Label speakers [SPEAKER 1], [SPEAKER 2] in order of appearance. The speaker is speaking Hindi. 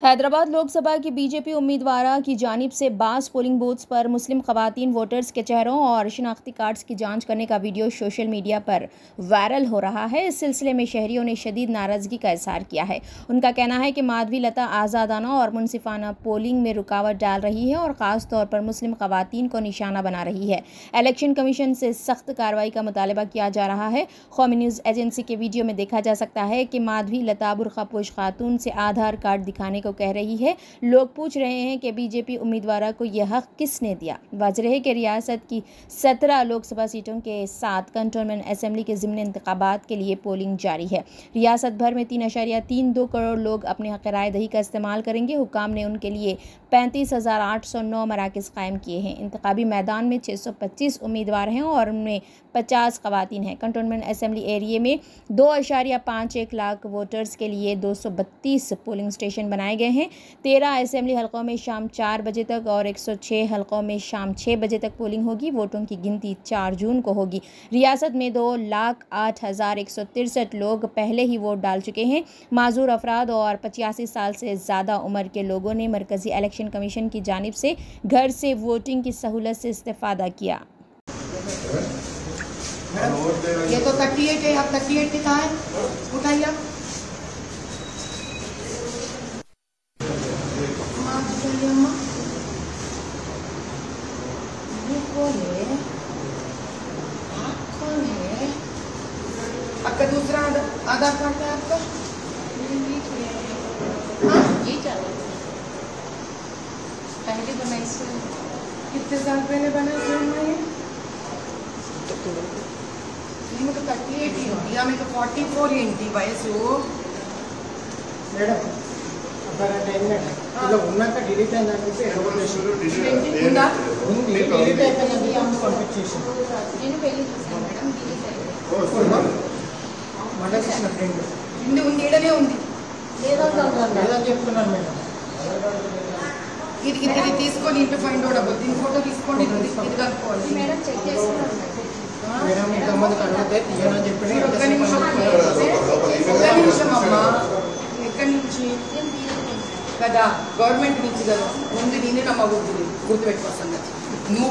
[SPEAKER 1] हैदराबाद लोकसभा की बीजेपी उम्मीदवार की जानिब से 22 पोलिंग बूथ्स पर मुस्लिम खवातीन वोटर्स के चेहरों और शिनाख्ती कार्ड्स की जांच करने का वीडियो सोशल मीडिया पर वायरल हो रहा है। इस सिलसिले में शहरियों ने शदीद नाराजगी का इजहार किया है। उनका कहना है कि माधवी लता आज़ादाना और मुनसिफाना पोलिंग में रुकावट डाल रही है और ख़ास तौर पर मुस्लिम खवातीन को निशाना बना रही है। इलेक्शन कमीशन से सख्त कार्रवाई का मुतालबा किया जा रहा है। कौमी न्यूज़ एजेंसी के वीडियो में देखा जा सकता है कि माधवी लता बुर्खापोश खातून से आधार कार्ड दिखाने को कह रही है। लोग पूछ रहे हैं कि बीजेपी उम्मीदवार को यह हक किसने दिया। वाज़ेह है कि रियासत की 17 लोकसभा सीटों के साथ कंटोनमेंट असेंबली के ज़िमनी इंतखाबात के लिए पोलिंग जारी है। रियासत भर में 3.32 करोड़ लोग अपने हक़ राय दही का इस्तेमाल करेंगे। हुकाम ने उनके लिए 35,809 मराकज़ कायम किए हैं। इंतखाबी मैदान में 625 उम्मीदवार हैं और उनमें 50 खवातीन हैं। कंटोनमेंट असेंबली एरिया में 2.51 लाख वोटर्स के लिए 232 पोलिंग स्टेशन बनाए गए हैं। 13 असेंबली हलकों में शाम 4 बजे तक और 106 हलकों में शाम 6 बजे तक पोलिंग होगी। वोटों की गिनती 4 जून को होगी। रियासत में 2,08,163 लोग पहले ही वोट डाल चुके हैं। माजूर अफराद और 85 साल से ज़्यादा उम्र के लोगों ने मरकज़ी इलेक्शन कमीशन की जानिब से घर से वोटिंग की सहूलत से इस्तेफादा किया।
[SPEAKER 2] ये तो 38 है, आप 38 लिखा है, उठाइए आप। ये कौन है? आप कौन है? आपका दूसरा आधार कार्ड है आपका?
[SPEAKER 3] ये चल पहले बनाई से
[SPEAKER 2] कितने साल पहले बना ये? మీకు 38 ఉంది, ఆమెకు 44 ఏంటి వయసు?
[SPEAKER 4] మేడం అబ్బాయి ఏంటంటే ఇలా ఉన్నాక డిలీట్ అయిందని చెప్పి
[SPEAKER 2] ఉందా?
[SPEAKER 4] ఉంది, డిలీట్ అయిపోయింది, ఆమె పంపించేసాను.
[SPEAKER 3] నేను పెళ్లి చేశాను మేడం, డిలీట్ అయింది.
[SPEAKER 4] మళ్ళీ చేసిన ఫ్రెండ్
[SPEAKER 2] ఉంది ఈడనే ఉంది.
[SPEAKER 4] లేదని చెప్తున్నాను మేడం.
[SPEAKER 2] ఇది తీసుకొని ఇంటి ఫైండ్ అవుట్ అవ్వదు. దీని ఫోటో తీసుకోండి, ఇది కనుక్కోవాలి
[SPEAKER 3] మేడం. చెక్ చేస్తున్నాను
[SPEAKER 4] మేడం. ఇంతమంది అడిగితే తీయనని చెప్పి
[SPEAKER 2] ఒక్క నిమిషం అమ్మా. ఎక్కడి నుంచి కదా? గవర్నమెంట్ నుంచి కదా. ముందు నేనే నమ్మకూడదు, గుర్తుపెట్టుకోవాలి. నువ్వు